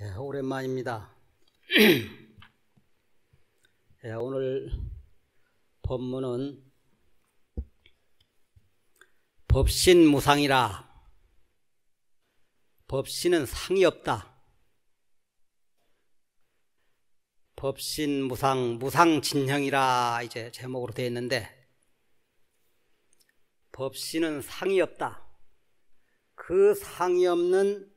오랜만입니다. 오늘 법문은 법신무상이라. 법신은 상이 없다. 법신무상, 무상진형이라 이제 제목으로 되어 있는데, 법신은 상이 없다. 그 상이 없는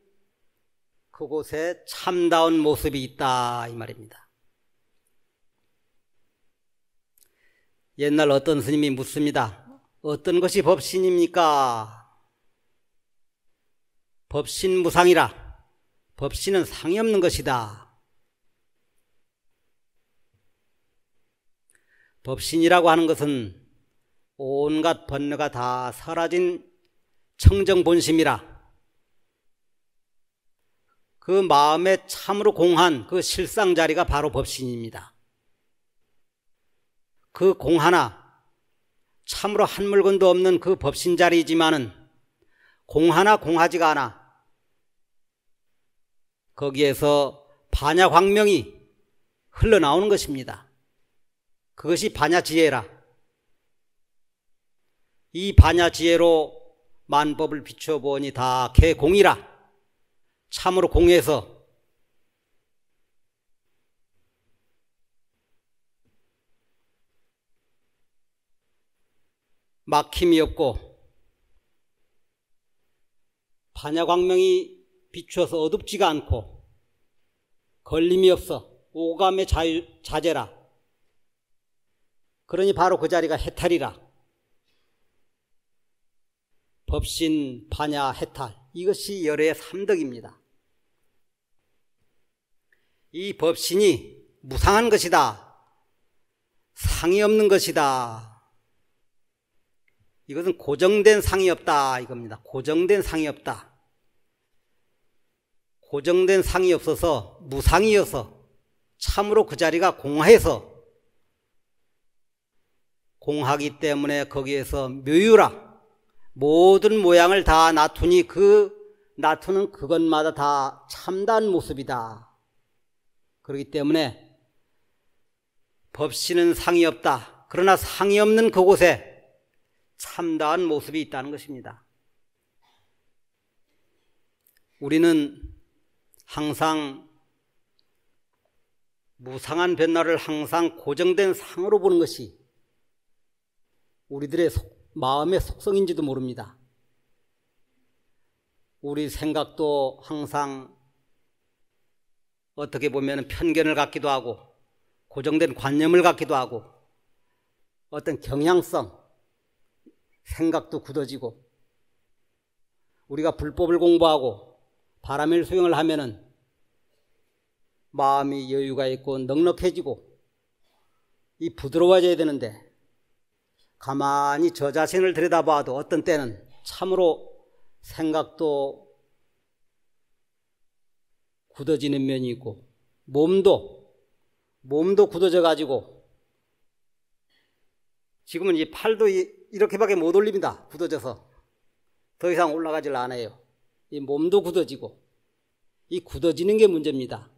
그곳에 참다운 모습이 있다, 이 말입니다. 옛날 어떤 스님이 묻습니다. 어떤 것이 법신입니까? 법신무상이라. 법신은 상이 없는 것이다. 법신이라고 하는 것은 온갖 번뇌가 다 사라진 청정본심이라. 그 마음에 참으로 공한 그 실상자리가 바로 법신입니다. 그 공하나 참으로 한 물건도 없는 그 법신자리이지만은 공하나 공하지가 않아. 거기에서 반야광명이 흘러나오는 것입니다. 그것이 반야지혜라. 이 반야지혜로 만법을 비춰보니 다 개공이라. 참으로 공해서 막힘이 없고 반야광명이 비추어서 어둡지가 않고 걸림이 없어 오감의 자재라. 그러니 바로 그 자리가 해탈이라. 법신, 반야, 해탈, 이것이 열의 삼덕입니다. 이 법신이 무상한 것이다. 상이 없는 것이다. 이것은 고정된 상이 없다, 이겁니다. 고정된 상이 없다. 고정된 상이 없어서 무상이어서 참으로 그 자리가 공해서 공하기 때문에 거기에서 묘유라. 모든 모양을 다 나투니 그 나투는 그것마다 다 참다운 모습이다. 그렇기 때문에 법신은 상이 없다. 그러나 상이 없는 그곳에 참다운 모습이 있다는 것입니다. 우리는 항상 무상한 변화를 항상 고정된 상으로 보는 것이 우리들의 마음의 속성인지도 모릅니다. 우리 생각도 항상 어떻게 보면 편견을 갖기도 하고 고정된 관념을 갖기도 하고 어떤 경향성, 생각도 굳어지고 우리가 불법을 공부하고 바라밀 수행을 하면은 마음이 여유가 있고 넉넉해지고 이 부드러워져야 되는데 가만히 저 자신을 들여다봐도 어떤 때는 참으로 생각도 굳어지는 면이 있고 몸도 굳어져 가지고 지금은 이 팔도 이렇게밖에 못 올립니다. 굳어져서 더 이상 올라가질 않아요. 이 몸도 굳어지고 이 굳어지는 게 문제입니다.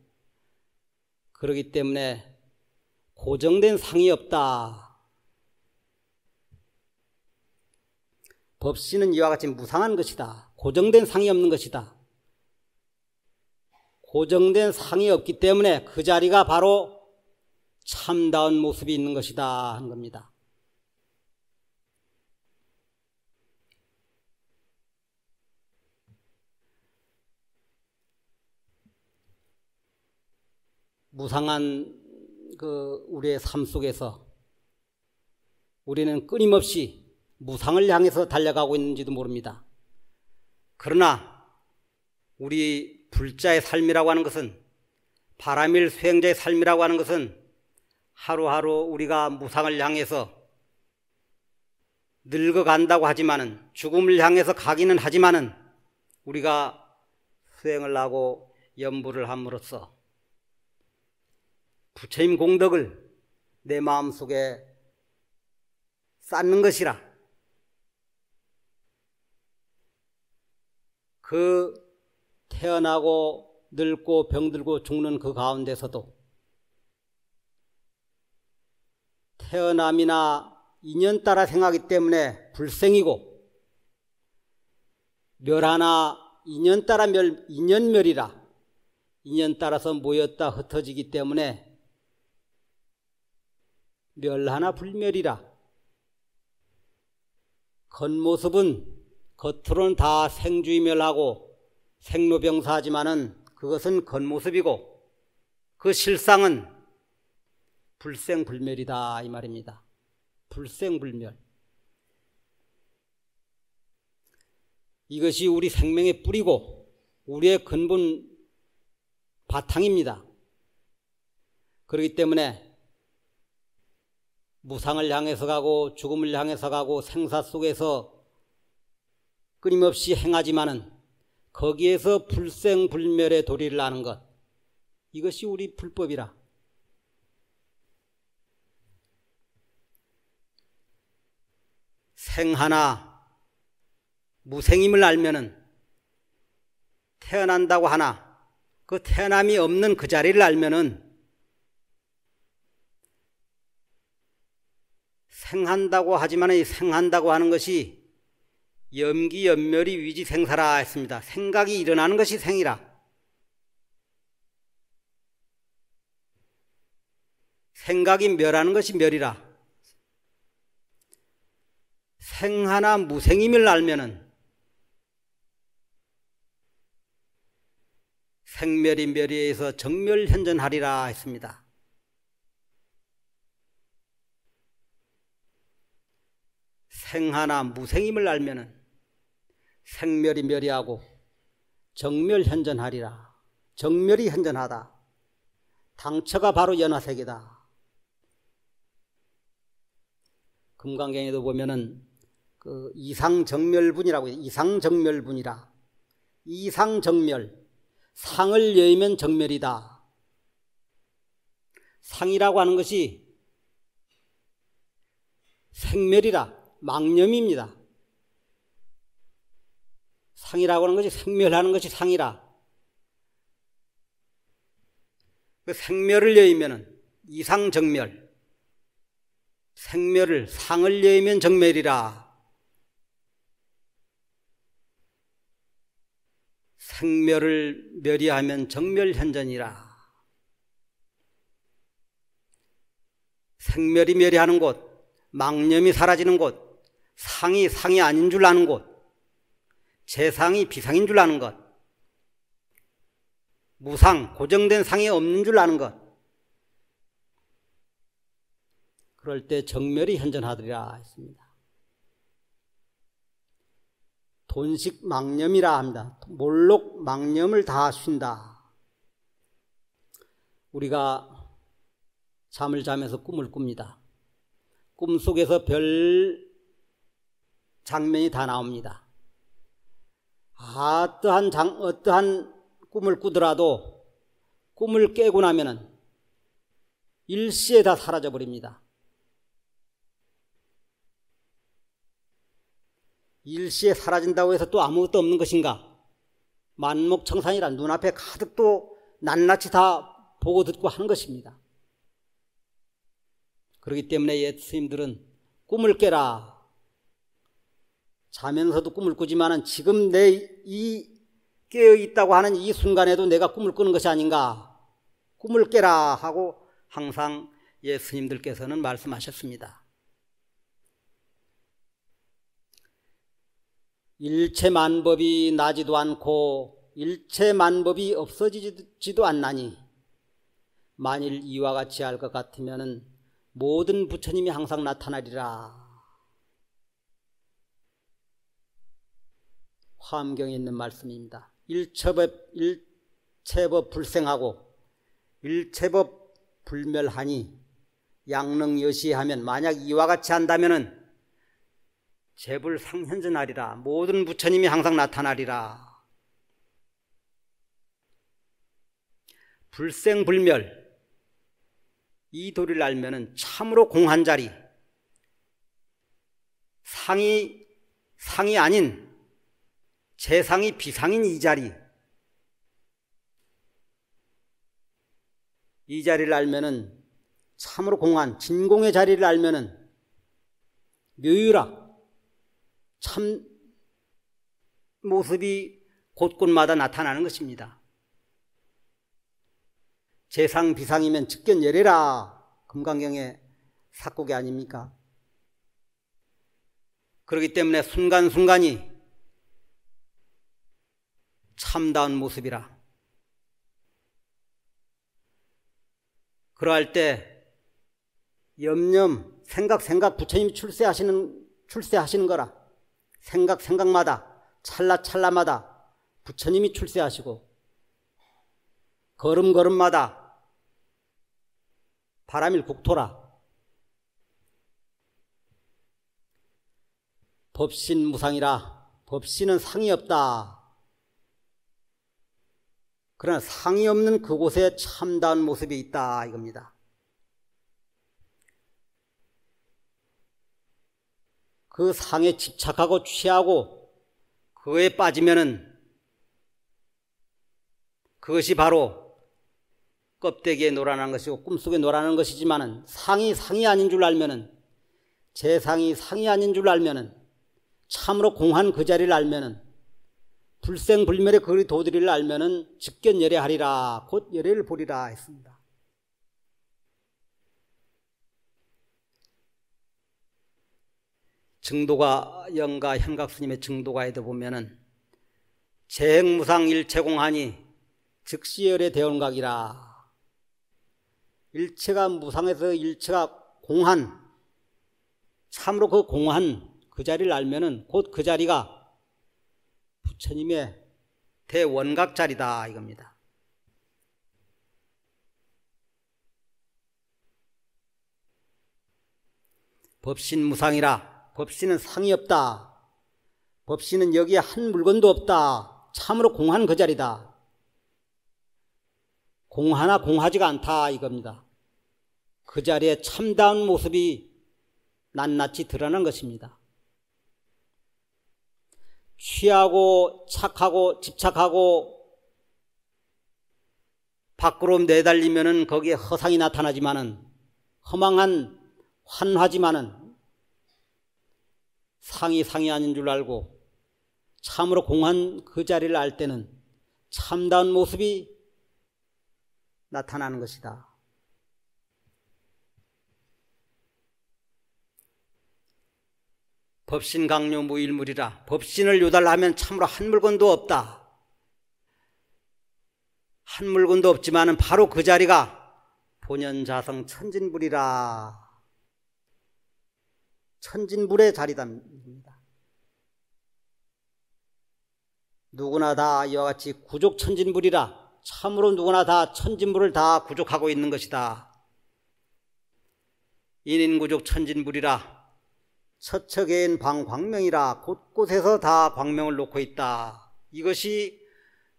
그렇기 때문에 고정된 상이 없다. 법신은 이와 같이 무상한 것이다. 고정된 상이 없는 것이다. 고정된 상이 없기 때문에 그 자리가 바로 참다운 모습이 있는 것이다 하는 겁니다. 무상한 우리의 삶 속에서 우리는 끊임없이 무상을 향해서 달려가고 있는지도 모릅니다. 그러나 우리 불자의 삶이라고 하는 것은, 바라밀 수행자의 삶이라고 하는 것은 하루하루 우리가 무상을 향해서 늙어간다고 하지만은, 죽음을 향해서 가기는 하지만은 우리가 수행을 하고 연부를 함으로써 부처님 공덕을 내 마음속에 쌓는 것이라. 그 태어나고 늙고 병들고 죽는 그 가운데서도 태어남이나 인연 따라 생하기 때문에 불생이고, 멸하나 인연 따라 인연멸이라, 인연 따라서 모였다 흩어지기 때문에 멸하나 불멸이라. 겉모습은 겉으로는 다 생주의멸하고 생로병사하지만은 그것은 겉모습이고 그 실상은 불생불멸이다 이 말입니다. 불생불멸. 이것이 우리 생명의 뿌리고 우리의 근본 바탕입니다. 그렇기 때문에 무상을 향해서 가고 죽음을 향해서 가고 생사 속에서 끊임없이 행하지만은 거기에서 불생불멸의 도리를 아는 것, 이것이 우리 불법이라. 생하나 무생임을 알면은 태어난다고 하나 그 태어남이 없는 그 자리를 알면은 생한다고 하지만 이 생한다고 하는 것이 염기연멸이 위지생사라 했습니다. 생각이 일어나는 것이 생이라. 생각이 멸하는 것이 멸이라. 생하나 무생임을 알면은 생멸이 멸의에서 정멸현전하리라 했습니다. 생하나 무생임을 알면은 생멸이 멸의하고 정멸현전하리라. 정멸이 현전하다. 당처가 바로 연화세계다. 금강경에도 보면은 그 이상정멸분이라고 해요. 이상정멸분이라. 이상정멸. 상을 여의면 정멸이다. 상이라고 하는 것이 생멸이라. 망념입니다. 상이라고 하는 것이 생멸하는 것이 상이라. 그 생멸을 여의면은 이상정멸. 생멸을 상을 여의면 정멸이라. 생멸을 멸의하면 정멸현전이라. 생멸이 멸의하는 곳, 망념이 사라지는 곳, 상이 아닌 줄 아는 곳, 재상이 비상인 줄 아는 것, 무상, 고정된 상이 없는 줄 아는 것, 그럴 때 정멸이 현전하리라 했습니다. 돈식 망념이라 합니다. 몰록 망념을 다 쉰다. 우리가 잠을 자면서 꿈을 꿉니다. 꿈속에서 별 장면이 다 나옵니다. 어떠한 꿈을 꾸더라도 꿈을 깨고 나면은 일시에 다 사라져 버립니다. 일시에 사라진다고 해서 또 아무것도 없는 것인가? 만목청산이라 눈앞에 가득 또 낱낱이 다 보고 듣고 하는 것입니다. 그렇기 때문에 옛 스님들은 꿈을 깨라. 자면서도 꿈을 꾸지만은 지금 내 이 깨어있다고 하는 이 순간에도 내가 꿈을 꾸는 것이 아닌가? 꿈을 깨라 하고 항상 옛 스님들께서는 말씀하셨습니다. 일체만법이 나지도 않고 일체만법이 없어지지도 않나니 만일 이와 같이 할 것 같으면 모든 부처님이 항상 나타나리라. 화엄경에 있는 말씀입니다. 일체법 불생하고 일체법 불멸하니 양능여시하면 만약 이와 같이 한다면은 재불상현전하리라. 모든 부처님이 항상 나타나리라. 불생불멸 이 도리를 알면은 참으로 공한 자리, 상이 아닌 재상이 비상인 이 자리, 이 자리를 알면은 참으로 공한 진공의 자리를 알면은 묘유라 참 모습이 곳곳마다 나타나는 것입니다. 재상 비상이면 직견열애라 금강경의 삭곡이 아닙니까? 그렇기 때문에 순간순간이 참다운 모습이라. 그러할 때 염염 생각 부처님이 출세하시는 거라. 생각마다 찰나마다 부처님이 출세하시고 걸음마다 바람일 국토라. 법신무상이라. 법신은 상이 없다. 그러나 상이 없는 그곳에 참다운 모습이 있다 이겁니다. 그 상에 집착하고 취하고 그거에 빠지면은 그것이 바로 껍데기에 놀아나는 것이고 꿈속에 놀아나는 것이지만은 상이 아닌 줄 알면은 재상이 상이 아닌 줄 알면은 참으로 공한 그 자리를 알면은 불생불멸의 그 도리를 알면은 직견열애하리라 곧 열애를 보리라 했습니다. 증도가 영가 현각스님의 증도가에도 보면은 재행무상 일체공하니 즉시열의 대원각이라. 일체가 무상해서 일체가 공한, 참으로 그 공한 그 자리를 알면은 곧 그 자리가 부처님의 대원각 자리다 이겁니다. 법신무상이라. 법신은 상이 없다. 법신은 여기에 한 물건도 없다. 참으로 공한 그 자리다. 공하나 공하지가 않다 이겁니다. 그 자리에 참다운 모습이 낱낱이 드러난 것입니다. 취하고 착하고 집착하고 밖으로 내달리면은 거기에 허상이 나타나지만은 허망한 환화지만은 상이 아닌 줄 알고 참으로 공한 그 자리를 알 때는 참다운 모습이 나타나는 것이다. 법신 강요 무일물이라. 법신을 요달하면 참으로 한 물건도 없다. 한 물건도 없지만은 바로 그 자리가 본연자성 천진불이라. 천진불의 자리답니다. 누구나 다 이와 같이 구족 천진불이라. 참으로 누구나 다 천진불을 다 구족하고 있는 것이다. 인인구족 천진불이라. 처처개인 방광명이라. 곳곳에서 다 광명을 놓고 있다. 이것이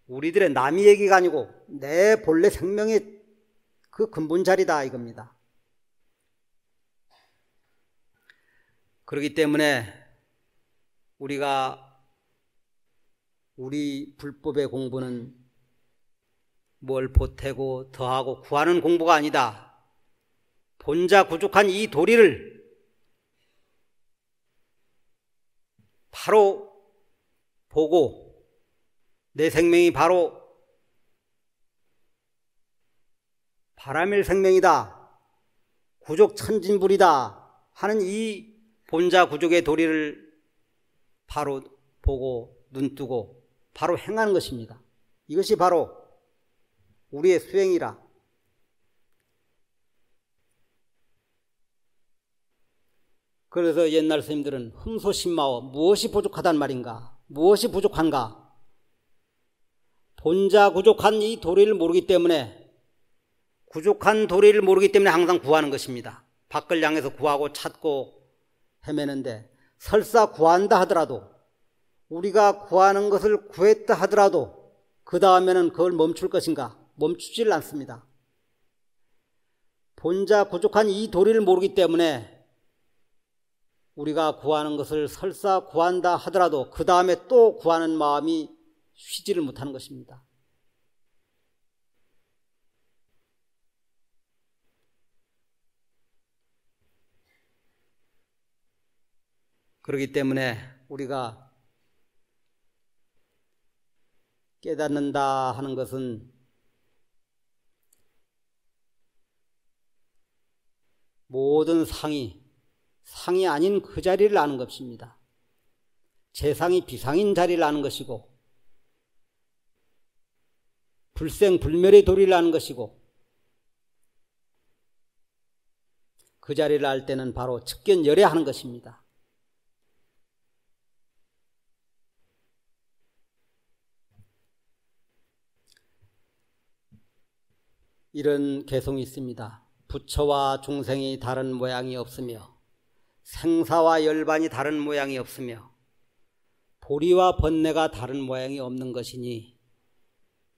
우리들의 남의 얘기가 아니고 내 본래 생명의 그 근본 자리다 이겁니다. 그렇기 때문에 우리 불법의 공부는 뭘 보태고 더하고 구하는 공부가 아니다. 본자 구족한 이 도리를 바로 보고 내 생명이 바로 바람일 생명이다. 구족 천진불이다 하는 이 본자 구족의 도리를 바로 보고 눈뜨고 바로 행하는 것입니다. 이것이 바로 우리의 수행이라. 그래서 옛날 스님들은 흠소신마어 무엇이 부족하단 말인가? 무엇이 부족한가? 본자 구족한 이 도리를 모르기 때문에 구족한 도리를 모르기 때문에 항상 구하는 것입니다. 밖을 향해서 구하고 찾고 헤매는데 설사 구한다 하더라도 우리가 구하는 것을 구했다 하더라도 그 다음에는 그걸 멈출 것인가? 멈추질 않습니다. 본자 부족한 이 도리를 모르기 때문에 우리가 구하는 것을 설사 구한다 하더라도 그 다음에 또 구하는 마음이 쉬지를 못하는 것입니다. 그렇기 때문에 우리가 깨닫는다 하는 것은 모든 상이 아닌 그 자리를 아는 것입니다. 재상이 비상인 자리를 아는 것이고 불생불멸의 도리를 아는 것이고 그 자리를 알 때는 바로 측견열애하는 것입니다. 이런 개송이 있습니다. 부처와 중생이 다른 모양이 없으며 생사와 열반이 다른 모양이 없으며 보리와 번뇌가 다른 모양이 없는 것이니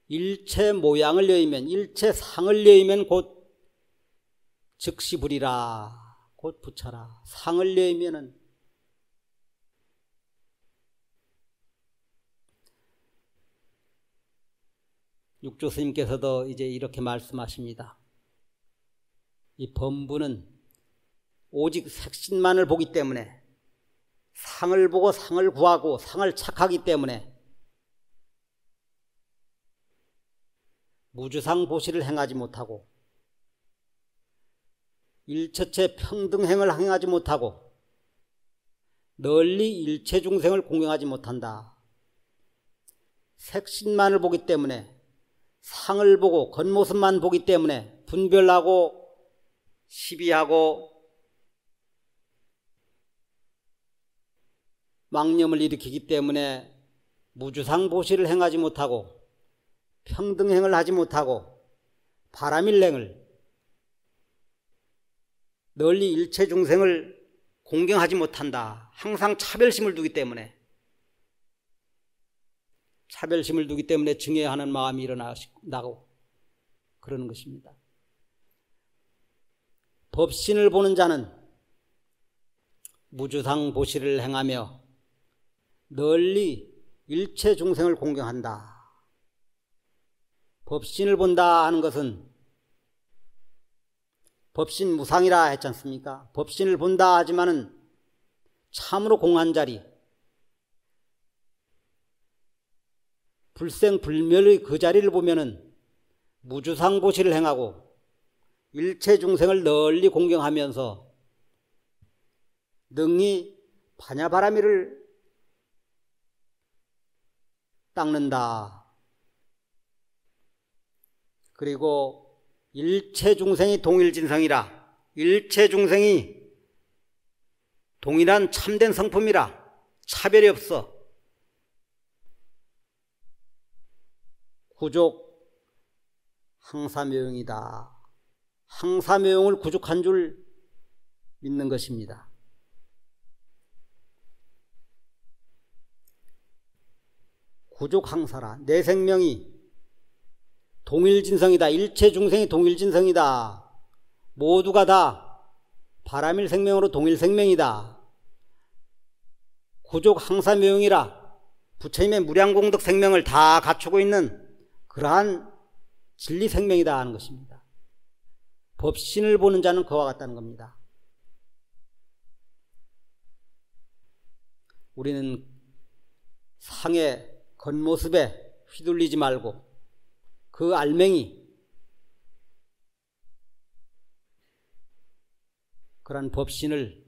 일체 모양을 여의면 일체 상을 여의면 곧 즉시불이라 곧 부처라. 상을 여의면은 육조 스님께서도 이제 이렇게 말씀하십니다. 이 범부는 오직 색신만을 보기 때문에 상을 보고 상을 구하고 상을 착하기 때문에 무주상 보시를 행하지 못하고 일처체 평등행을 행하지 못하고 널리 일체 중생을 공경하지 못한다. 색신만을 보기 때문에 상을 보고 겉모습만 보기 때문에 분별하고 시비하고 망념을 일으키기 때문에 무주상 보시를 행하지 못하고 평등행을 하지 못하고 바라밀행을 널리 일체 중생을 공경하지 못한다. 항상 차별심을 두기 때문에 증애하는 마음이 일어나고 그러는 것입니다. 법신을 보는 자는 무주상 보시를 행하며 널리 일체 중생을 공경한다. 법신을 본다 하는 것은 법신 무상이라 했지 않습니까? 법신을 본다 하지만은 참으로 공한 자리, 불생불멸의 그 자리를 보면은 무주상 보시를 행하고 일체 중생을 널리 공경하면서 능히 반야바라미를 닦는다. 그리고 일체 중생이 동일진성이라, 일체 중생이 동일한 참된 성품이라, 차별이 없어. 구족 항사묘용이다. 항사묘용을 구족한 줄 믿는 것입니다. 구족항사라. 내 생명이 동일진성이다. 일체 중생이 동일진성이다. 모두가 다 바람일 생명으로 동일생명이다. 구족항사묘용이라. 부처님의 무량공덕 생명을 다 갖추고 있는 그러한 진리생명이다 하는 것입니다. 법신을 보는 자는 그와 같다는 겁니다. 우리는 상의 겉모습에 휘둘리지 말고 그 알맹이, 그러한 법신을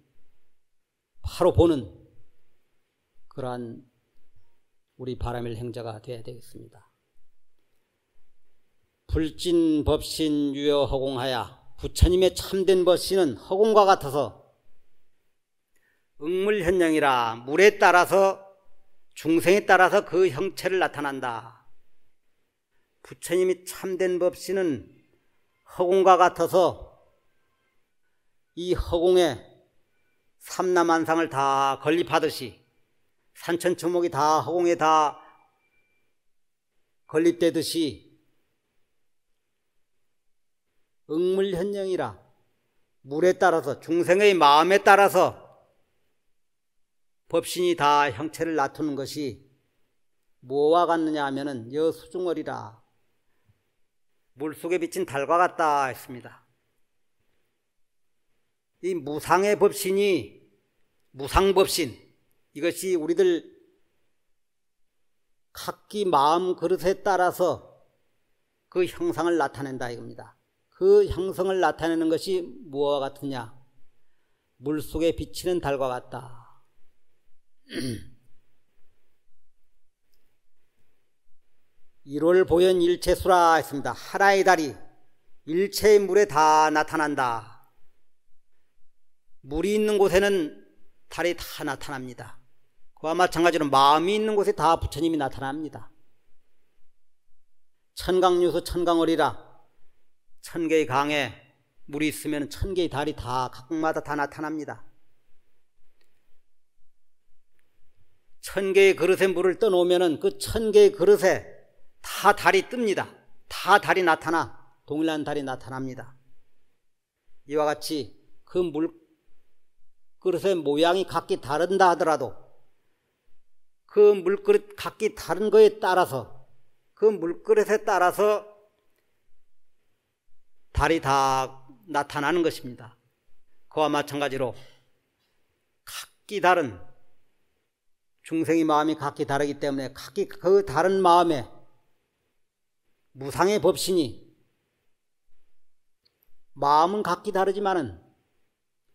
바로 보는 그러한 우리 바라밀 행자가 되어야 되겠습니다. 불진 법신 유여 허공하야. 부처님의 참된 법신은 허공과 같아서 응물현영이라. 물에 따라서 중생에 따라서 그 형체를 나타난다. 부처님이 참된 법신은 허공과 같아서 이 허공에 삼라만상을 다 건립하듯이, 산천초목이 다 허공에 다 건립되듯이 응물현영이라. 물에 따라서, 중생의 마음에 따라서 법신이 다 형체를 나타내는 것이 뭐와 같느냐 하면은 여수중월이라. 물속에 비친 달과 같다 했습니다. 이 무상의 법신이, 무상법신, 이것이 우리들 각기 마음 그릇에 따라서 그 형상을 나타낸다 이겁니다. 그 형성을 나타내는 것이 무엇과 같으냐? 물속에 비치는 달과 같다. 일월 보현 일체수라 했습니다. 하나의 달이 일체의 물에 다 나타난다. 물이 있는 곳에는 달이 다 나타납니다. 그와 마찬가지로 마음이 있는 곳에 다 부처님이 나타납니다. 천강유수 천강월이라 천개의 강에 물이 있으면 천개의 달이 다 각각마다 다 나타납니다. 천개의 그릇에 물을 떠놓으면 그 천개의 그릇에 다 달이 뜹니다. 다 달이 나타나 동일한 달이 나타납니다. 이와 같이 그 물그릇의 모양이 각기 다른다 하더라도 그 물그릇 각기 다른 거에 따라서 그 물그릇에 따라서 달이 다 나타나는 것입니다. 그와 마찬가지로 각기 다른 중생의 마음이 각기 다르기 때문에 각기 그 다른 마음에 무상의 법신이 마음은 각기 다르지만은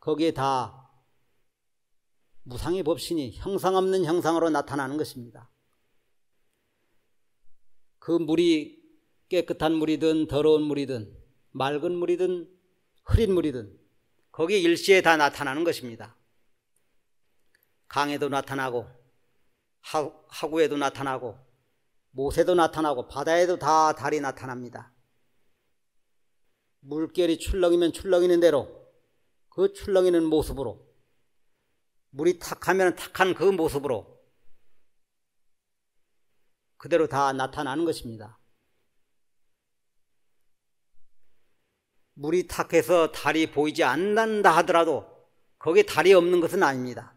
거기에 다 무상의 법신이 형상 없는 형상으로 나타나는 것입니다. 그 물이 깨끗한 물이든 더러운 물이든 맑은 물이든 흐린 물이든 거기 일시에 다 나타나는 것입니다. 강에도 나타나고 하구에도 나타나고 못에도 나타나고 바다에도 다 달이 나타납니다. 물결이 출렁이면 출렁이는 대로 그 출렁이는 모습으로 물이 탁하면 탁한 그 모습으로 그대로 다 나타나는 것입니다. 물이 탁해서 달이 보이지 않는다 하더라도 거기에 달이 없는 것은 아닙니다.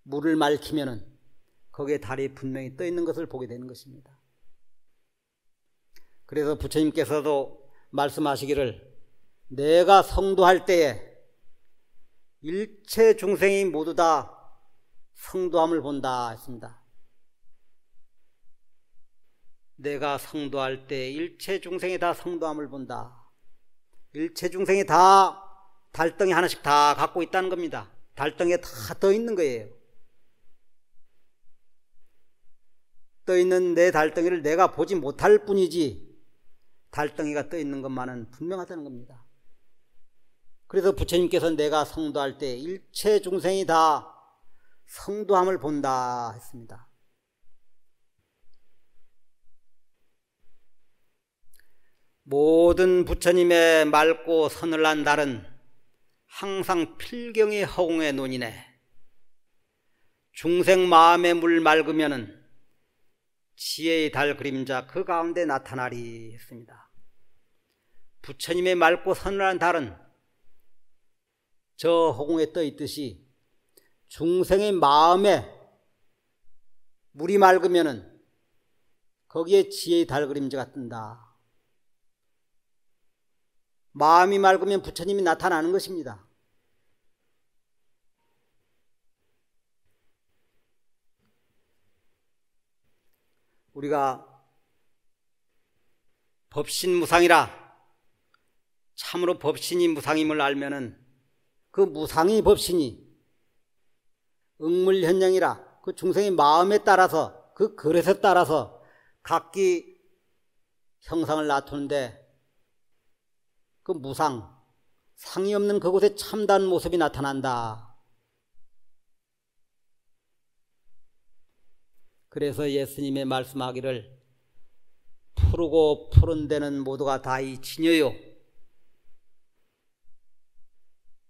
물을 맑히면은 거기에 달이 분명히 떠 있는 것을 보게 되는 것입니다. 그래서 부처님께서도 말씀하시기를 내가 성도할 때에 일체 중생이 모두 다 성도함을 본다 했습니다. 내가 성도할 때 일체 중생이 다 성도함을 본다. 일체 중생이 다 달덩이 하나씩 다 갖고 있다는 겁니다. 달덩이에 다 떠 있는 거예요. 떠 있는 내 달덩이를 내가 보지 못할 뿐이지 달덩이가 떠 있는 것만은 분명하다는 겁니다. 그래서 부처님께서 내가 성도할 때 일체 중생이 다 성도함을 본다 했습니다. 모든 부처님의 맑고 서늘한 달은 항상 필경의 허공의 논이네. 중생 마음의 물 맑으면은 지혜의 달 그림자 그 가운데 나타나리 했습니다. 부처님의 맑고 서늘한 달은 저 허공에 떠 있듯이 중생의 마음에 물이 맑으면은 거기에 지혜의 달 그림자가 뜬다. 마음이 맑으면 부처님이 나타나는 것입니다. 우리가 법신무상이라 참으로 법신이 무상임을 알면은 그 무상의 법신이 응물현령이라 그 중생의 마음에 따라서 그 그릇에 따라서 각기 형상을 나타내는데 그 무상, 상이 없는 그곳에 참다운 모습이 나타난다. 그래서 예수님의 말씀하기를 푸르고 푸른 데는 모두가 다 이 진여요.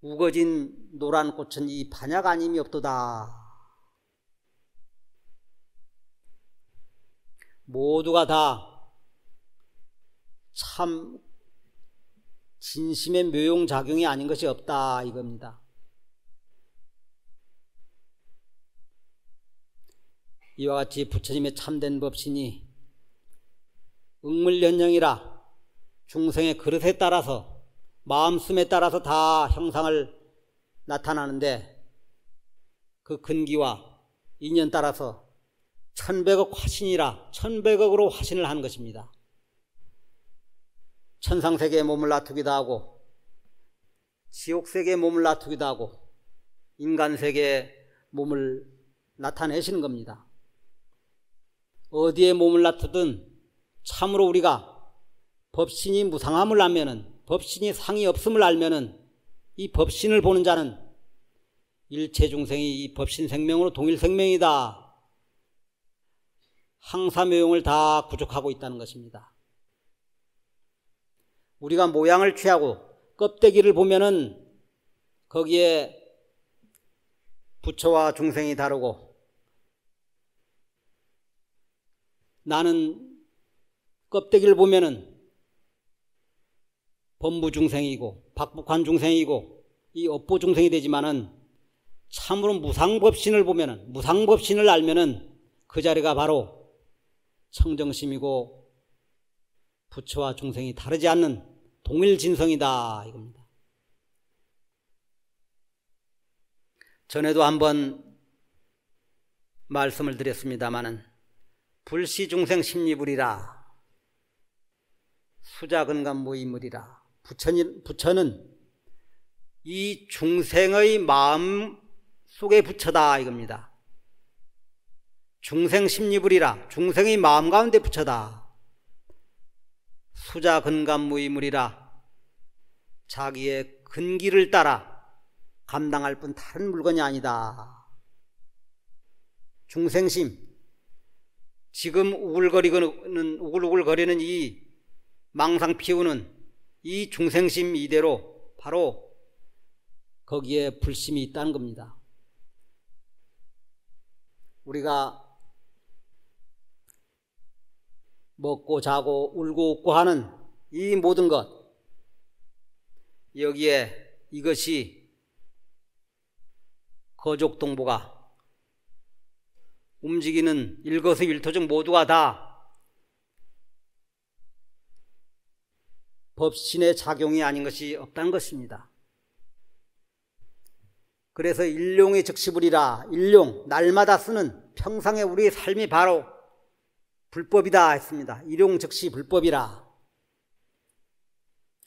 우거진 노란 꽃은 이 반약 아님이 없도다. 모두가 다 참 진심의 묘용작용이 아닌 것이 없다 이겁니다. 이와 같이 부처님의 참된 법신이 응물연령이라 중생의 그릇에 따라서 마음씀에 따라서 다 형상을 나타나는데 그 근기와 인연 따라서 1100억 화신이라 1100억으로 화신을 한 것입니다. 천상세계에 몸을 놔두기도 하고 지옥세계에 몸을 놔두기도 하고 인간세계에 몸을 나타내시는 겁니다. 어디에 몸을 놔두든 참으로 우리가 법신이 무상함을 알면은, 법신이 상이 없음을 알면은 이 법신을 보는 자는 일체 중생이 이 법신 생명으로 동일 생명이다. 항사묘용을 다 구족하고 있다는 것입니다. 우리가 모양을 취하고 껍데기를 보면은 거기에 부처와 중생이 다르고, 나는 껍데기를 보면은 법무 중생이고 박북한 중생이고 이 업보 중생이 되지만은 참으로 무상법신을 보면은, 무상법신을 알면은 그 자리가 바로 청정심이고 부처와 중생이 다르지 않는 동일진성이다 이겁니다. 전에도 한번 말씀을 드렸습니다마는 불시중생 심리불이라 수자근간무이물이라, 부처는 이 중생의 마음 속에 부처다 이겁니다. 중생 심리불이라 중생의 마음 가운데 부처다. 수자근간무이물이라 자기의 근기를 따라 감당할 뿐 다른 물건이 아니다. 중생심, 지금 우글우글거리는 이 망상 피우는 이 중생심 이대로 바로 거기에 불심이 있다는 겁니다. 우리가 먹고 자고 울고 웃고 하는 이 모든 것, 여기에 이것이 거족동보가 움직이는 일거수일투족 모두가 다 법신의 작용이 아닌 것이 없다는 것입니다. 그래서 일용의 즉시불이라, 일용, 날마다 쓰는 평상의 우리의 삶이 바로 불법이다 했습니다. 일용 즉시 불법이라.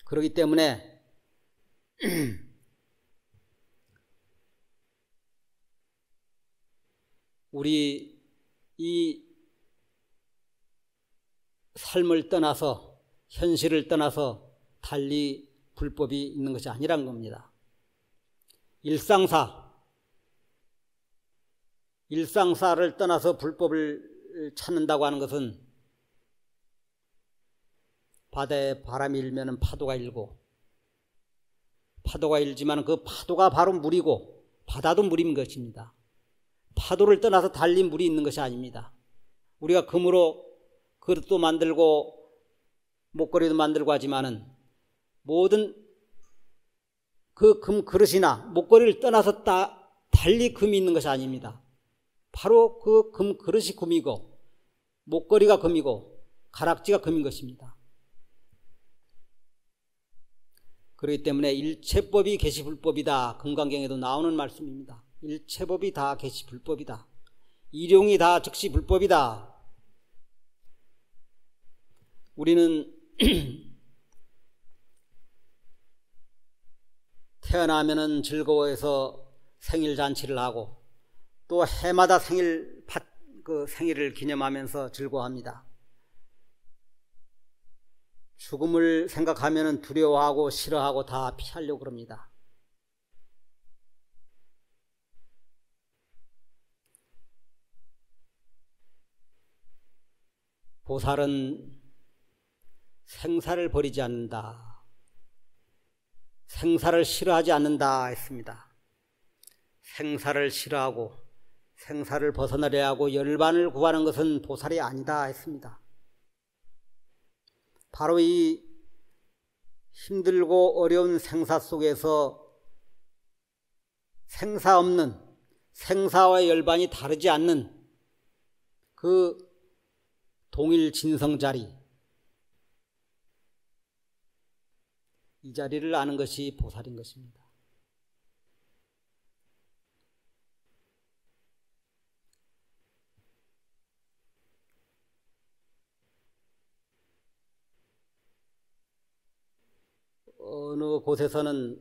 그렇기 때문에 우리 이 삶을 떠나서, 현실을 떠나서 달리 불법이 있는 것이 아니란 겁니다. 일상사를 떠나서 불법을 찾는다고 하는 것은 바다에 바람이 일면 파도가 일고, 파도가 일지만 그 파도가 바로 물이고 바다도 물인 것입니다. 파도를 떠나서 달리 물이 있는 것이 아닙니다. 우리가 금으로 그릇도 만들고 목걸이도 만들고 하지만은 모든 그 금 그릇이나 목걸이를 떠나서 달리 금이 있는 것이 아닙니다. 바로 그 금 그릇이 금이고 목걸이가 금이고 가락지가 금인 것입니다. 그렇기 때문에 일체법이 계시불법이다. 금강경에도 나오는 말씀입니다. 일체법이 다 계시불법이다. 일용이 다 즉시불법이다. 우리는 태어나면은 즐거워해서 생일잔치를 하고 또 해마다 생일을 기념하면서 즐거워합니다. 죽음을 생각하면은 두려워하고 싫어하고 다 피하려고 그럽니다. 보살은 생사를 버리지 않는다. 생사를 싫어하지 않는다 했습니다. 생사를 싫어하고 생사를 벗어나려 하고 열반을 구하는 것은 보살이 아니다 했습니다. 바로 이 힘들고 어려운 생사 속에서 생사 없는, 생사와 열반이 다르지 않는 그 동일 진성 자리, 이 자리를 아는 것이 보살인 것입니다. 어느 곳에서는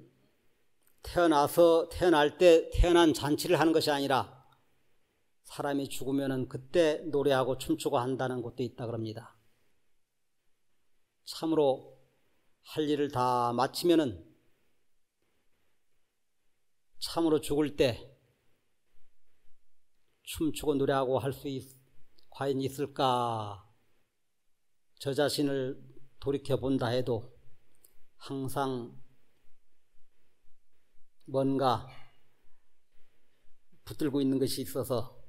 태어날 때 태어난 잔치를 하는 것이 아니라 사람이 죽으면은 그때 노래하고 춤추고 한다는 곳도 있다 그럽니다. 참으로 할 일을 다 마치면은 참으로 죽을 때 춤추고 노래하고 할 수 과연 있을까? 저 자신을 돌이켜 본다 해도 항상 뭔가 붙들고 있는 것이 있어서,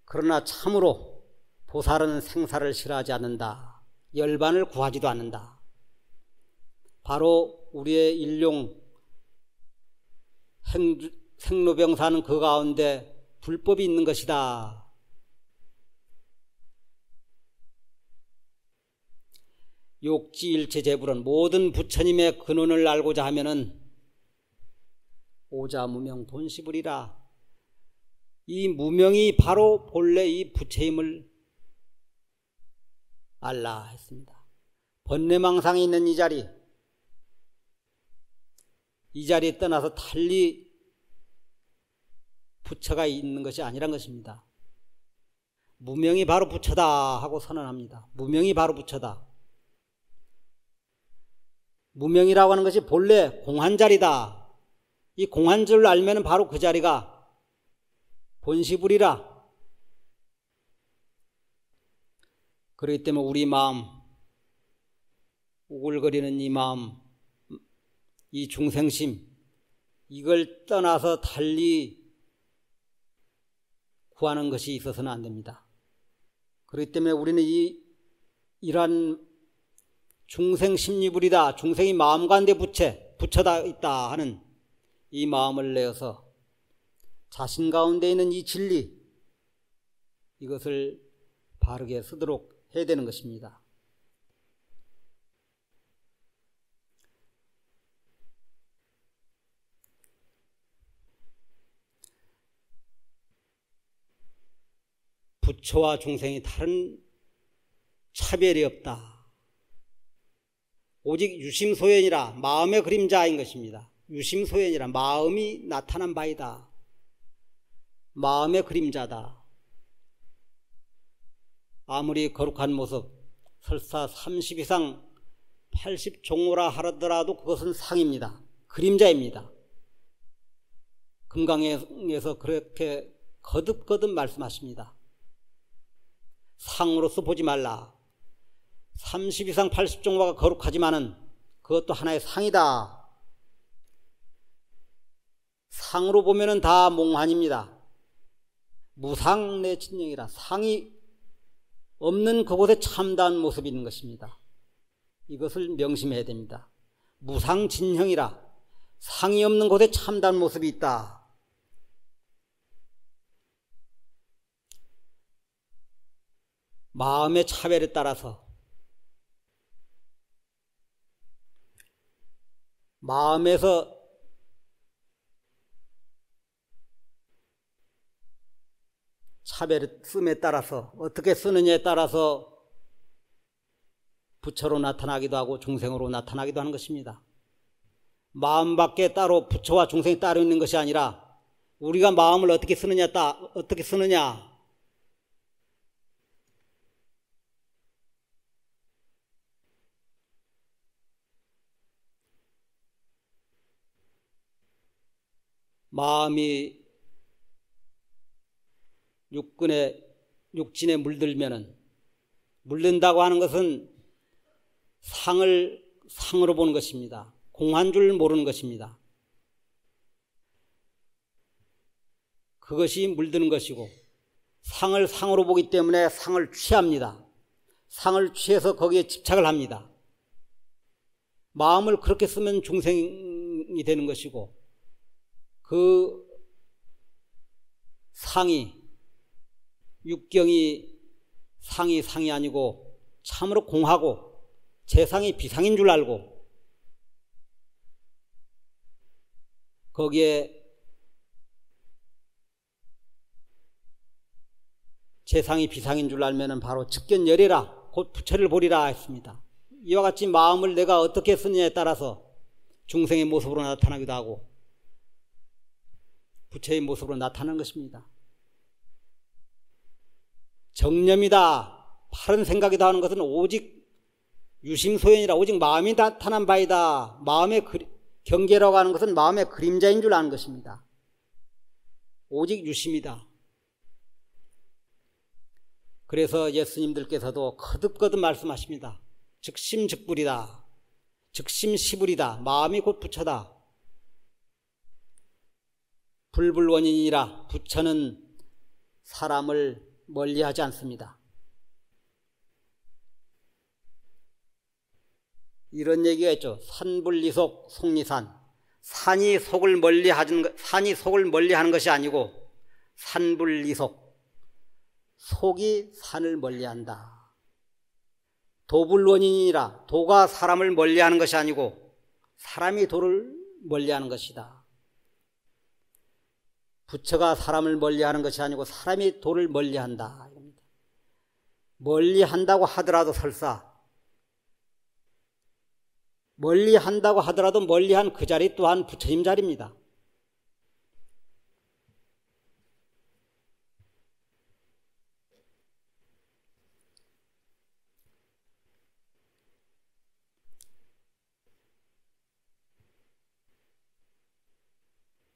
그러나 참으로 보살은 생사를 싫어하지 않는다. 열반을 구하지도 않는다. 바로 우리의 일용 생로병사는 그 가운데 불법이 있는 것이다. 욕지일체제불은 모든 부처님의 근원을 알고자 하면은 오자무명 본시불이라. 이 무명이 바로 본래 이 부처임을 알라 했습니다. 번뇌망상에 있는 이 자리에 떠나서 달리 부처가 있는 것이 아니란 것입니다. 무명이 바로 부처다 하고 선언합니다. 무명이 바로 부처다. 무명이라고 하는 것이 본래 공한 자리다. 이 공한 줄을 알면 바로 그 자리가 본시불이라. 그렇기 때문에 우리 마음, 우글거리는 이 마음, 이 중생심, 이걸 떠나서 달리 구하는 것이 있어서는 안 됩니다. 그렇기 때문에 우리는 이러한 중생심리불이다, 중생이 마음 가운데 부처다 있다 하는 이 마음을 내어서 자신 가운데 있는 이 진리, 이것을 바르게 쓰도록 해야 되는 것입니다. 부처와 중생이 다른 차별이 없다. 오직 유심소현이라, 마음의 그림자인 것입니다. 유심소현이라, 마음이 나타난 바이다. 마음의 그림자다. 아무리 거룩한 모습, 설사 30 이상 80종호라 하더라도 그것은 상입니다. 그림자입니다. 금강에서 그렇게 거듭거듭 말씀하십니다. 상으로서 보지 말라. 30 이상 80종호가 거룩하지만은 그것도 하나의 상이다. 상으로 보면은 다 몽환입니다. 무상 내 진영이라, 상이 없는 그곳에 참다한 모습이 있는 것입니다. 이것을 명심해야 됩니다. 무상진형이라, 상이 없는 곳에 참다한 모습이 있다. 마음의 차별에 따라서 마음에서 차별을 씀에 따라서 어떻게 쓰느냐에 따라서 부처로 나타나기도 하고 중생으로 나타나기도 하는 것입니다. 마음밖에 따로 부처와 중생이 따로 있는 것이 아니라 우리가 마음을 어떻게 쓰느냐. 마음이 육진에 물든다고 하는 것은 상으로 보는 것입니다. 공한 줄 모르는 것입니다. 그것이 물드는 것이고, 상을 상으로 보기 때문에 상을 취합니다. 상을 취해서 거기에 집착을 합니다. 마음을 그렇게 쓰면 중생이 되는 것이고, 그 상이, 육경이 상이 아니고 참으로 공하고 재상이 비상인 줄 알고, 거기에 재상이 비상인 줄 알면 바로 즉견열애라, 곧 부처를 보리라 했습니다. 이와 같이 마음을 내가 어떻게 쓰느냐에 따라서 중생의 모습으로 나타나기도 하고 부처의 모습으로 나타나는 것입니다. 정념이다, 바른 생각이다 하는 것은 오직 유심소현이라 오직 마음이 나타난 바이다. 마음의 경계라고 하는 것은 마음의 그림자인 줄 아는 것입니다. 오직 유심이다. 그래서 예수님들께서도 거듭거듭 말씀하십니다. 즉심즉불이다. 즉심시불이다. 마음이 곧 부처다. 불불원인이라 부처는 사람을 멀리하지 않습니다. 이런 얘기가 있죠. 산불리속 속리산. 산이 속을 멀리하는 것이 아니고 산불리속. 속이 산을 멀리한다. 도불원인이라 도가 사람을 멀리하는 것이 아니고 사람이 도를 멀리하는 것이다. 부처가 사람을 멀리하는 것이 아니고 사람이 도를 멀리한다. 멀리한다고 하더라도 설사 멀리한다고 하더라도 멀리한 그 자리 또한 부처님 자리입니다.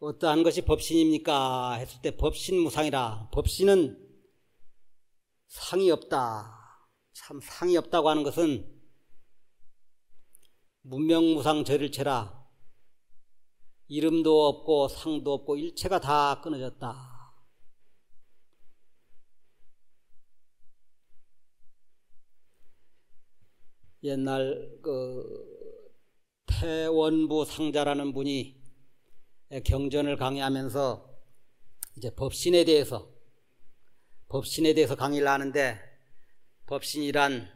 어떠한 것이 법신입니까? 했을 때 법신무상이라. 법신은 상이 없다. 참 상이 없다고 하는 것은 문명무상저릴체라. 이름도 없고 상도 없고 일체가 다 끊어졌다. 옛날 태원부 상자라는 분이 경전을 강의하면서 이제 법신에 대해서 강의를 하는데, 법신이란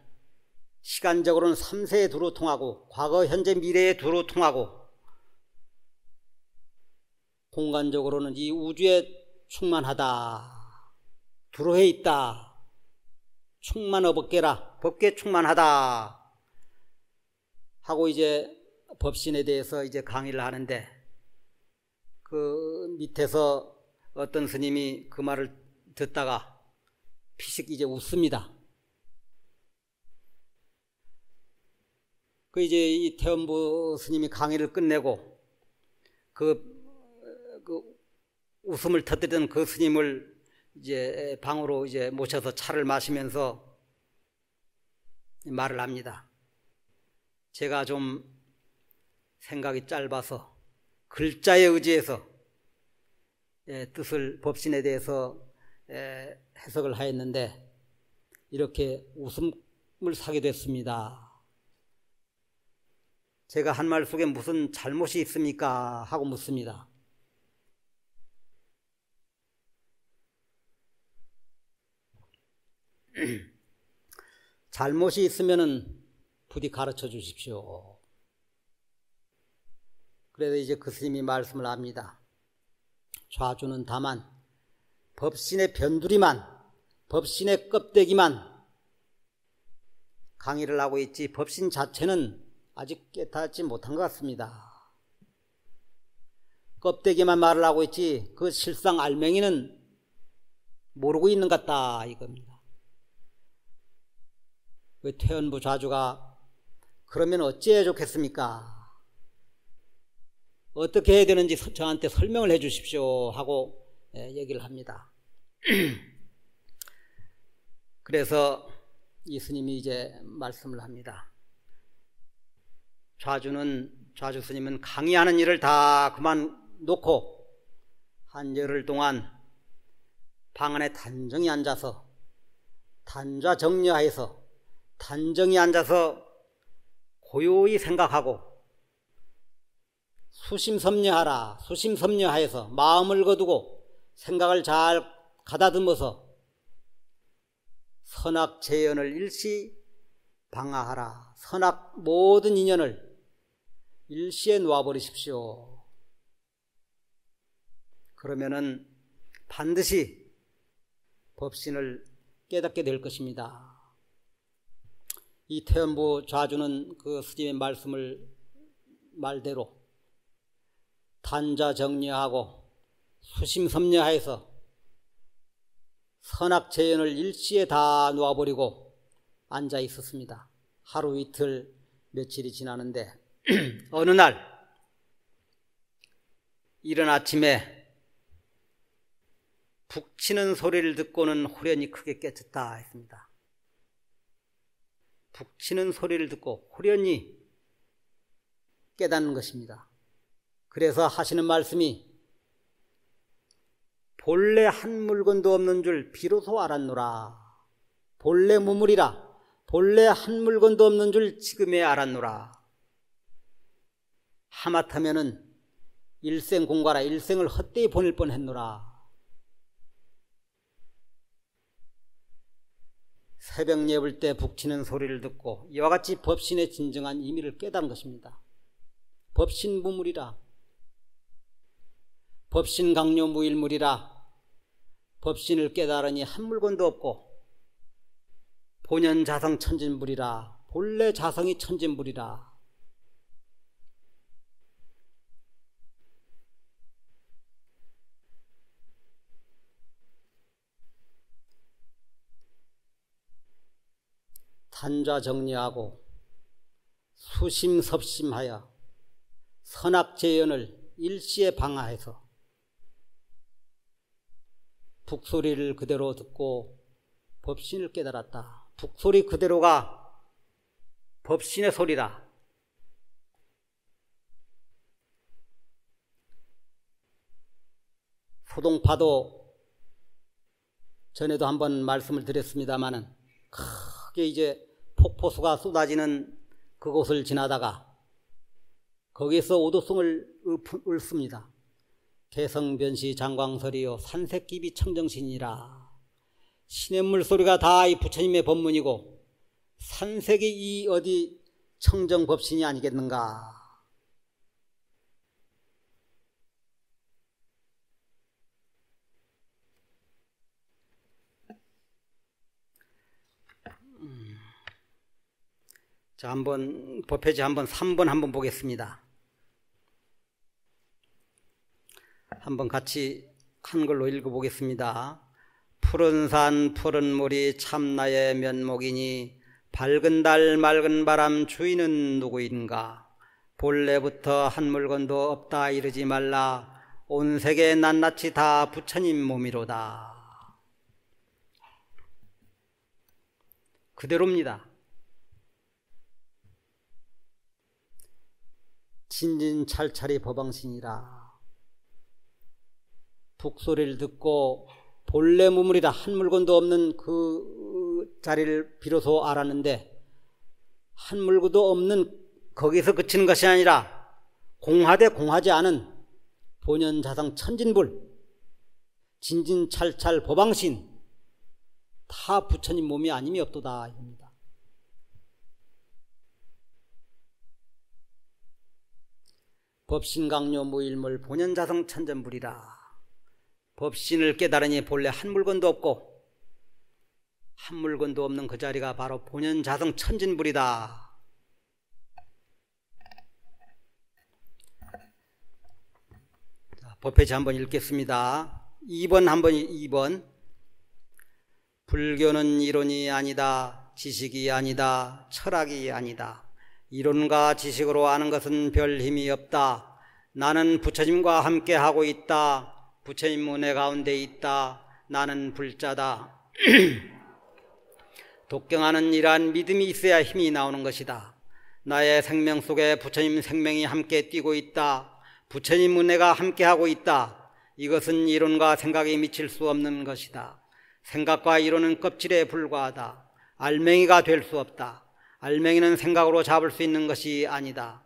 시간적으로는 3세에 두루 통하고 과거, 현재, 미래에 두루 통하고 공간적으로는 이 우주에 충만하다. 두루해 있다. 충만어법계라. 법계 충만하다. 하고 이제 법신에 대해서 이제 강의를 하는데, 그 밑에서 어떤 스님이 그 말을 듣다가 피식 이제 웃습니다. 그 이제 이 태원부 스님이 강의를 끝내고 그 웃음을 터뜨리던 그 스님을 이제 방으로 이제 모셔서 차를 마시면서 말을 합니다. 제가 좀 생각이 짧아서 글자에 의지해서 뜻을 법신에 대해서 해석을 하였는데 이렇게 웃음을 사게 됐습니다. 제가 한 말 속에 무슨 잘못이 있습니까? 하고 묻습니다. 잘못이 있으면은 부디 가르쳐 주십시오. 그래서 이제 그 스님이 말씀을 합니다. 좌주는 다만 법신의 변두리만, 법신의 껍데기만 강의를 하고 있지 법신 자체는 아직 깨닫지 못한 것 같습니다. 껍데기만 말을 하고 있지 그 실상 알맹이는 모르고 있는 것 같다 이겁니다. 그 태원부 좌주가 그러면 어찌해야 좋겠습니까? 어떻게 해야 되는지 저한테 설명을 해 주십시오 하고 얘기를 합니다. 그래서 이 스님이 이제 말씀을 합니다. 좌주 스님은 강의하는 일을 다 그만놓고 한 열흘 동안 방 안에 단정히 앉아서 단좌정려해서 단정히 앉아서 고요히 생각하고 수심섭려하라. 수심섭려하여서 마음을 거두고 생각을 잘 가다듬어서 선악재연을 일시 방하하라. 선악 모든 인연을 일시에 놓아버리십시오. 그러면은 반드시 법신을 깨닫게 될 것입니다. 이 태연부 좌주는 그 스님의 말대로 단자정리하고 수심섭려해서 선악재연을 일시에 다 놓아버리고 앉아 있었습니다. 하루 이틀 며칠이 지나는데 어느 날 이른 아침에 북치는 소리를 듣고는 후련히 크게 깨쳤다 했습니다. 북치는 소리를 듣고 후련히 깨닫는 것입니다. 그래서 하시는 말씀이 본래 한 물건도 없는 줄 비로소 알았노라. 본래 무물이라. 본래 한 물건도 없는 줄 지금에 알았노라. 하마터면은 일생 공가라. 일생을 헛되이 보낼 뻔했노라. 새벽 예불 때 북치는 소리를 듣고 이와 같이 법신의 진정한 의미를 깨달은 것입니다. 법신 무물이라. 법신 강요 무일물이라. 법신을 깨달으니 한 물건도 없고 본연 자성 천진불이라. 본래 자성이 천진불이라. 단좌 정리하고 수심섭심하여 선악재연을 일시에 방하해서 북소리를 그대로 듣고 법신을 깨달았다. 북소리 그대로가 법신의 소리다. 소동파도 전에도 한번 말씀을 드렸습니다마는 크게 이제 폭포수가 쏟아지는 그곳을 지나다가 거기에서 오도송을 읊습니다. 개성변시 장광설이요 산색기비 청정신이라. 신의 물소리가 다 이 부처님의 법문이고 산색이 이 어디 청정법신이 아니겠는가. 자, 한번 법회지 한번 3번 한번 보겠습니다. 한번 같이 한글로 읽어보겠습니다. 푸른 산 푸른 물이 참나의 면목이니 밝은 달 맑은 바람 주인은 누구인가. 본래부터 한 물건도 없다 이르지 말라. 온 세계 낱낱이 다 부처님 몸이로다. 그대로입니다. 진진찰찰이 법왕신이라. 북소리를 듣고 본래 무물이라 한 물건도 없는 그 자리를 비로소 알았는데 한 물건도 없는 거기서 그치는 것이 아니라 공하되 공하지 않은 본연자상 천진불 진진찰찰 법왕신 다 부처님 몸이 아님이 없도다 입니다. 법신강요 무일물 본연자성 천전불이라. 법신을 깨달으니 본래 한 물건도 없고 한 물건도 없는 그 자리가 바로 본연자성 천진불이다. 자, 법회지 한번 읽겠습니다. 2번 불교는 이론이 아니다. 지식이 아니다. 철학이 아니다. 이론과 지식으로 아는 것은 별 힘이 없다. 나는 부처님과 함께 하고 있다. 부처님 은혜 가운데 있다. 나는 불자다. 독경하는 이러한 믿음이 있어야 힘이 나오는 것이다. 나의 생명 속에 부처님 생명이 함께 뛰고 있다. 부처님 은혜가 함께 하고 있다. 이것은 이론과 생각이 미칠 수 없는 것이다. 생각과 이론은 껍질에 불과하다. 알맹이가 될 수 없다. 알맹이는 생각으로 잡을 수 있는 것이 아니다.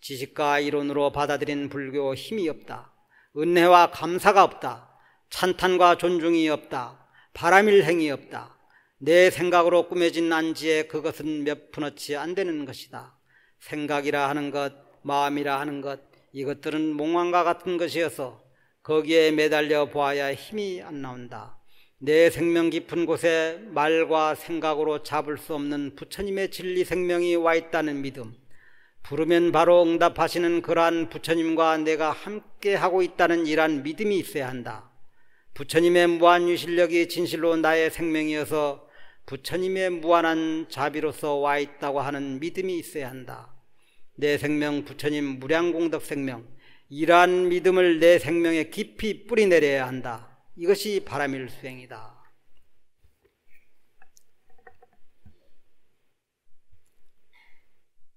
지식과 이론으로 받아들인 불교 힘이 없다. 은혜와 감사가 없다. 찬탄과 존중이 없다. 바람일 행이 없다. 내 생각으로 꾸며진 안지에 그것은 몇 푼어치 안 되는 것이다. 생각이라 하는 것, 마음이라 하는 것, 이것들은 몽환과 같은 것이어서 거기에 매달려 보아야 힘이 안 나온다. 내 생명 깊은 곳에 말과 생각으로 잡을 수 없는 부처님의 진리 생명이 와 있다는 믿음, 부르면 바로 응답하시는 그러한 부처님과 내가 함께 하고 있다는 이러한 믿음이 있어야 한다. 부처님의 무한 유실력이 진실로 나의 생명이어서 부처님의 무한한 자비로서 와 있다고 하는 믿음이 있어야 한다. 내 생명 부처님 무량공덕 생명, 이러한 믿음을 내 생명에 깊이 뿌리내려야 한다. 이것이 바람일수행이다.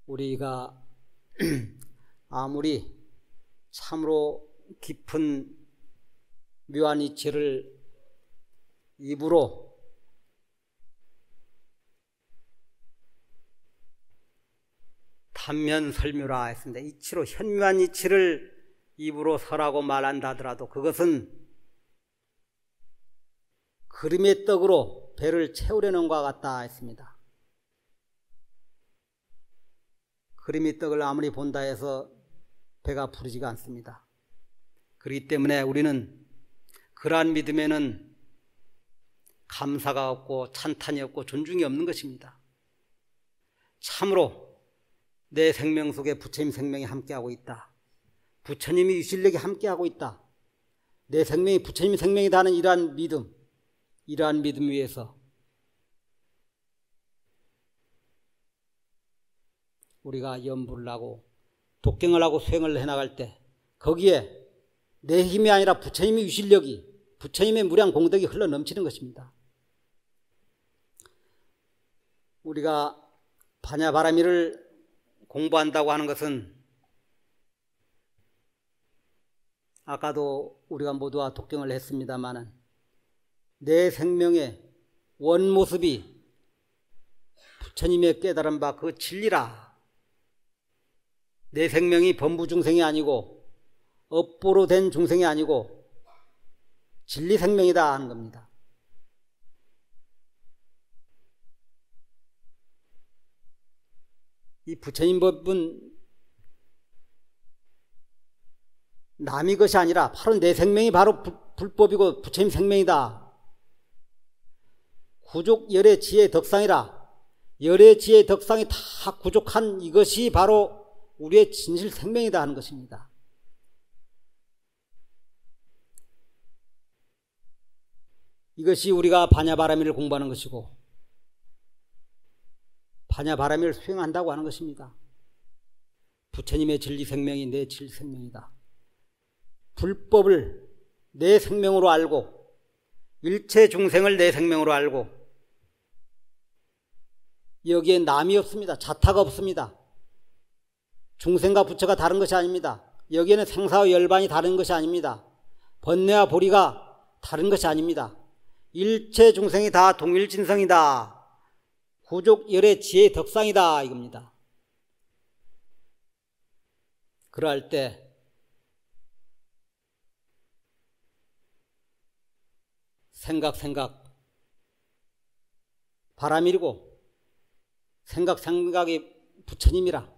우리가 아무리 참으로 깊은 묘한 이치를 입으로 단면설묘라 했습니다. 이치로 현묘한 이치를 입으로 설하고 말한다 하더라도 그것은 그림의 떡으로 배를 채우려는 것과 같다 했습니다. 그림의 떡을 아무리 본다 해서 배가 부르지가 않습니다. 그렇기 때문에 우리는 그러한 믿음에는 감사가 없고 찬탄이 없고 존중이 없는 것입니다. 참으로 내 생명 속에 부처님 생명이 함께하고 있다. 부처님이 유실력이 함께하고 있다. 내 생명이 부처님의 생명이다 하는 이러한 믿음 위에서 우리가 연부를 하고 독경을 하고 수행을 해나갈 때 거기에 내 힘이 아니라 부처님의 유실력이, 부처님의 무량 공덕이 흘러 넘치는 것입니다. 우리가 반야바라미를 공부한다고 하는 것은 아까도 우리가 모두가 독경을 했습니다마는 내 생명의 원모습이 부처님의 깨달은 바 그 진리라. 내 생명이 범부중생이 아니고 업보로 된 중생이 아니고 진리 생명이다 하는 겁니다. 이 부처님 법은 남의 것이 아니라 바로 내 생명이 바로 불법이고 부처님 생명이다. 구족 열의 지혜의 덕상이라. 열의 지혜의 덕상이 다 구족한 이것이 바로 우리의 진실 생명이다 하는 것입니다. 이것이 우리가 반야바라미를 공부하는 것이고 반야바라미를 수행한다고 하는 것입니다. 부처님의 진리 생명이 내 진리 생명이다. 불법을 내 생명으로 알고 일체 중생을 내 생명으로 알고 여기에 남이 없습니다. 자타가 없습니다. 중생과 부처가 다른 것이 아닙니다. 여기에는 생사와 열반이 다른 것이 아닙니다. 번뇌와 보리가 다른 것이 아닙니다. 일체 중생이 다 동일진성이다. 구족 열의 지혜의 덕상이다 이겁니다. 그러할 때 생각 바람이고 생각이 부처님이라.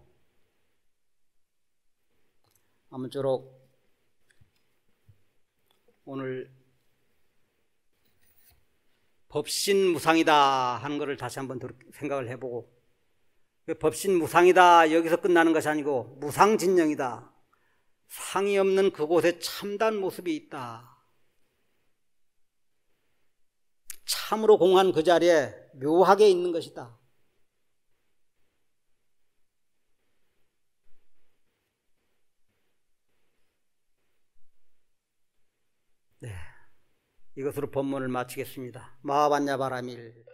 아무쪼록 오늘 법신무상이다 하는 것을 다시 한번 생각을 해보고, 법신무상이다 여기서 끝나는 것이 아니고 무상진영이다. 상이 없는 그곳에 참단 모습이 있다. 참으로 공한 그 자리에 묘하게 있는 것이다. 네, 이것으로 법문을 마치겠습니다. 마하반야바라밀.